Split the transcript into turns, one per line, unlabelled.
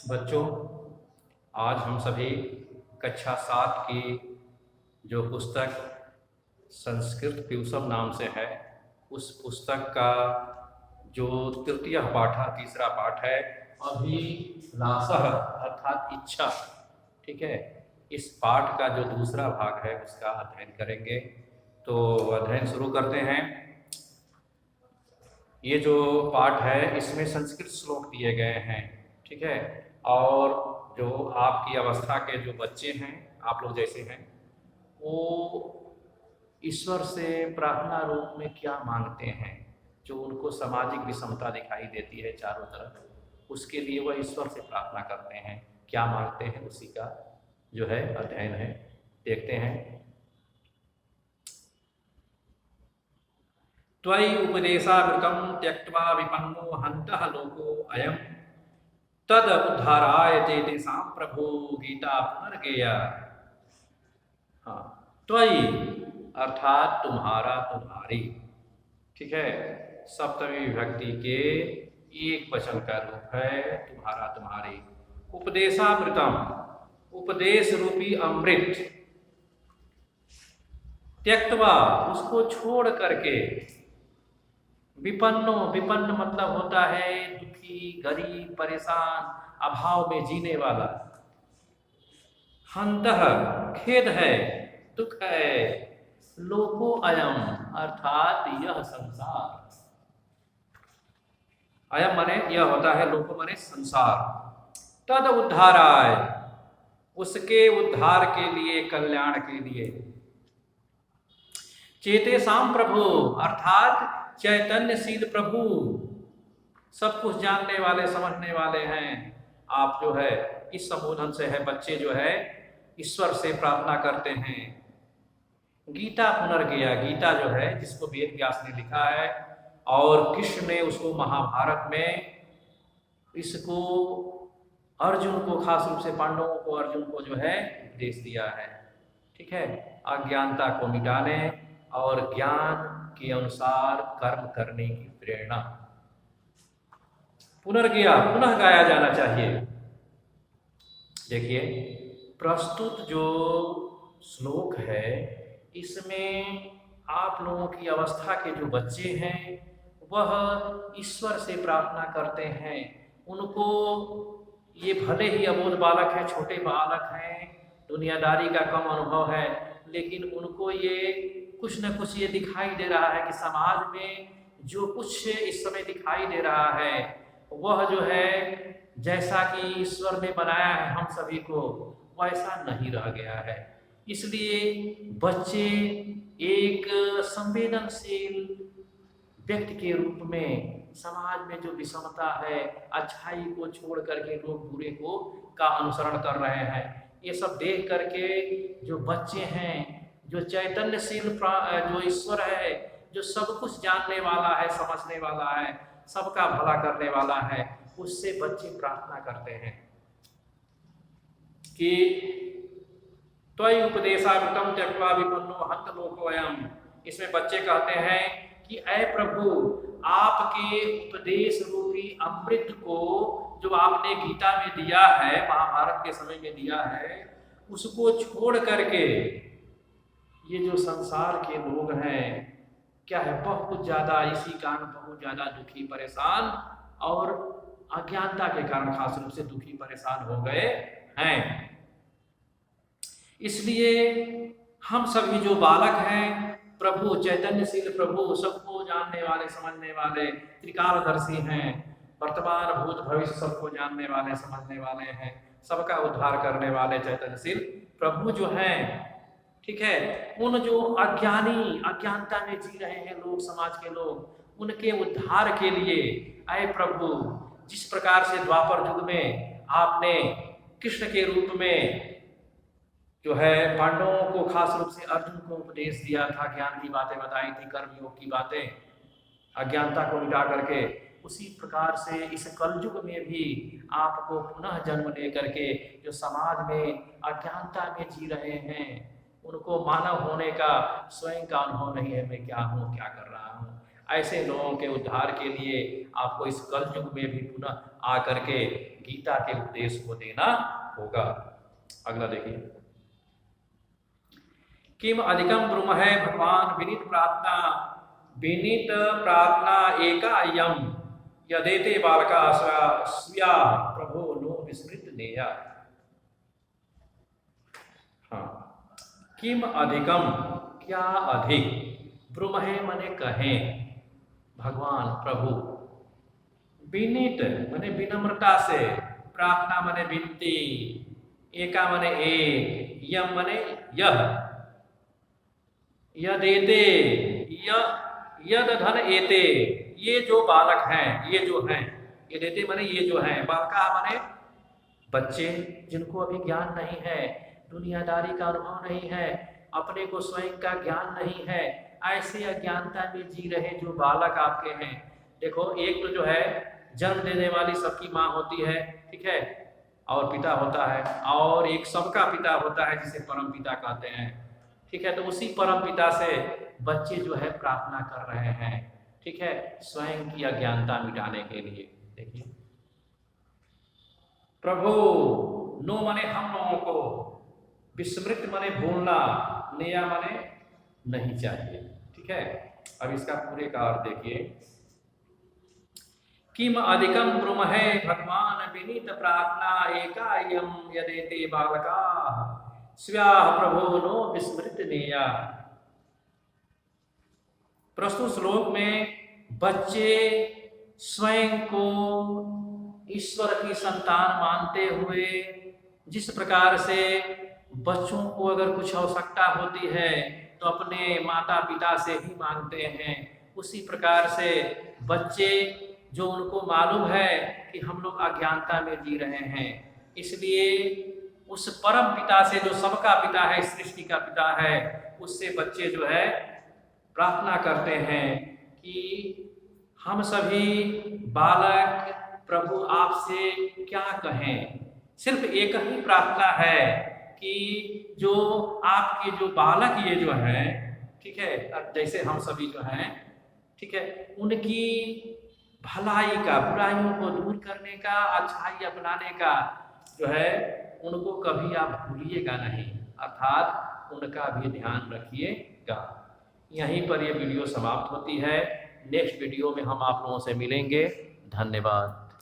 बच्चों, आज हम सभी कक्षा 7 की जो पुस्तक संस्कृत प्यूसम नाम से है, उस पुस्तक का जो तृतीय पाठ है, तीसरा पाठ है अभिलाषः अर्थात इच्छा। ठीक है, इस पाठ का जो दूसरा भाग है उसका अध्ययन करेंगे। तो अध्ययन शुरू करते हैं। ये जो पाठ है इसमें संस्कृत श्लोक दिए गए हैं। ठीक है, और जो आपकी अवस्था के जो बच्चे हैं, आप लोग जैसे हैं, वो ईश्वर से प्रार्थना रूप में क्या मांगते हैं, जो उनको सामाजिक विषमता दिखाई देती है चारों तरफ, उसके लिए वह ईश्वर से प्रार्थना करते हैं, क्या मांगते हैं, उसी का जो है अध्ययन है। देखते हैं। त्वयि उपदेशामृतं त्यक्त्वा विपन्नो हन्तः लोको अयं तद उद्धाराय तेषां प्रभो गीता पुनर्गेया। हाँ, त्वयि अर्थात तुम्हारा, तुम्हारी। ठीक है, सप्तमी विभक्ति के एक वचन का रूप है तुम्हारा, तुम्हारी। उपदेशामृतम, उपदेश रूपी अमृत, त्यक्त्वा उसको छोड़ करके, विपन्नो, विपन्न मतलब होता है दुखी, गरीब, परेशान, अभाव में जीने वाला। हन्तः खेद है, दुख है, लोको अयम अर्थात यह संसार। अयम माने यह होता है, लोको माने संसार। तद उद्धाराय, उसके उद्धार के लिए, कल्याण के लिए। चेतेषां प्रभु अर्थात चैतन्यशील प्रभु, सब कुछ जानने वाले, समझने वाले हैं। आप जो है इस संबोधन से है, बच्चे जो है ईश्वर से प्रार्थना करते हैं। गीता पुनर्गेया, गीता जो है जिसको वेद व्यास ने लिखा है और कृष्ण ने उसको महाभारत में, इसको अर्जुन को, खास रूप से पांडवों को, अर्जुन को जो है उपदेश दिया है। ठीक है, अज्ञानता को मिटाने और ज्ञान के अनुसार कर्म करने की प्रेरणा। पुनर्गेया, पुनः गाया जाना चाहिए। देखिए, प्रस्तुत जो श्लोक है इसमें आप लोगों की अवस्था के जो बच्चे हैं वह ईश्वर से प्रार्थना करते हैं। उनको ये भले ही अबोध बालक है, छोटे बालक हैं, दुनियादारी का कम अनुभव है, लेकिन उनको ये कुछ न कुछ ये दिखाई दे रहा है कि समाज में जो कुछ इस समय दिखाई दे रहा है वह जो है जैसा कि ईश्वर ने बनाया है हम सभी को, वैसा नहीं रह गया है। इसलिए बच्चे एक संवेदनशील व्यक्ति के रूप में समाज में जो विषमता है, अच्छाई को छोड़ करके लोग बुरे को का अनुसरण कर रहे हैं, ये सब देख करके जो बच्चे हैं, जो चैतन्यशील जो ईश्वर है, जो सब कुछ जानने वाला है, समझने वाला है, सबका भला करने वाला है, उससे बच्चे प्रार्थना करते हैं कि त्वयि उपदेशामृतं त्यक्त्वा विपन्नो हन्त लोको अयम्। इसमें बच्चे कहते हैं कि ऐ प्रभु, आपके उपदेश रूपी अमृत को जो आपने गीता में दिया है, महाभारत के समय में दिया है, उसको छोड़ करके ये जो संसार के लोग हैं, क्या है, बहुत ज़्यादा इसी कारण बहुत ज़्यादा दुखी, परेशान और अज्ञानता के कारण खास रूप से दुखी, परेशान हो गए हैं। इसलिए हम सभी जो बालक हैं, प्रभु चैतन्यशील प्रभु, सबको जानने वाले, समझने वाले, त्रिकालदर्शी हैं, वर्तमान भूत भविष्य सबको जानने वाले, समझने वाले हैं, सबका उद्धार करने वाले चैतन्यशील प्रभु जो हैं, ठीक है, उन जो अज्ञानी, अज्ञानता में जी रहे हैं लोग, समाज के लोग, उनके उद्धार के लिए आए प्रभु, जिस प्रकार से द्वापर युग में आपने कृष्ण के रूप में जो है पांडवों को, खास रूप से अर्जुन को उपदेश दिया था, ज्ञान की बातें बताई थी, कर्मयोग की बातें, अज्ञानता को मिटा करके, उसी प्रकार से इस कलयुग में भी आपको पुनः जन्म ले करके जो समाज में अज्ञानता में जी रहे हैं, उनको मानव होने का स्वयं का अनुभव नहीं है, मैं क्या हूँ, क्या कर रहा हूँ, ऐसे लोगों के उद्धार के लिए आपको इस कलयुग में भी पुनः आकर के गीता के उपदेश को देना होगा। अगला देखिए, किम अधिकम ब्रूम है भगवान विनीत प्रार्थना एका यम यदेते बालका स्या प्रभो नो विस्मृत नेया। हाँ, किम अधिकम, क्या अधिक, ब्रूम है मने कहें, भगवान प्रभु, विनीत मने विनम्रता से, प्रार्थना मने विनती, एका मने एक, यम मने यह, यदेते यद धन एते, ये जो बालक हैं, ये जो हैं, ये देते माने ये जो हैं, बालका माने बच्चे जिनको अभी ज्ञान नहीं है, दुनियादारी का अनुभव नहीं है, अपने को स्वयं का ज्ञान नहीं है, ऐसे अज्ञानता में जी रहे जो बालक आपके हैं। देखो, एक तो जो है जन्म देने वाली सबकी माँ होती है, ठीक है, और पिता होता है, और एक सबका पिता होता है जिसे परम पिता कहते हैं, ठीक है। तो उसी परम पिता से बच्चे जो है प्रार्थना कर रहे हैं, ठीक है, स्वयं की अज्ञानता मिटाने के लिए। देखिए, प्रभु, नो मने हम लोगों को, विस्मृत मने भूलना, नेया मने नहीं चाहिए, ठीक है। अब इसका पूरे का अर्थ देखिए, किम अधिकम ब्रूम है भगवान विनीत प्रार्थना एका यम यदेते बालका स्या प्रभो नो विस्मृत नेया। प्रस्तुत श्लोक में बच्चे स्वयं को ईश्वर की संतान मानते हुए जिस प्रकार से बच्चों को अगर कुछ आवश्यकता होती है तो अपने माता पिता से ही मांगते हैं, उसी प्रकार से बच्चे जो उनको मालूम है कि हम लोग अज्ञानता में जी रहे हैं, इसलिए उस परम पिता से जो सबका पिता है, सृष्टि का पिता है, उससे बच्चे जो है प्रार्थना करते हैं कि हम सभी बालक प्रभु आपसे क्या कहें। सिर्फ एक ही प्रार्थना है कि जो आपके जो बालक ये जो हैं, ठीक है, जैसे हम सभी जो हैं, ठीक है, उनकी भलाई का, बुराइयों को दूर करने का, अच्छाई अपनाने का जो है उनको कभी आप भूलिएगा नहीं, अर्थात उनका भी ध्यान रखिएगा। यहीं पर ये वीडियो समाप्त होती है। नेक्स्ट वीडियो में हम आप लोगों से मिलेंगे। धन्यवाद।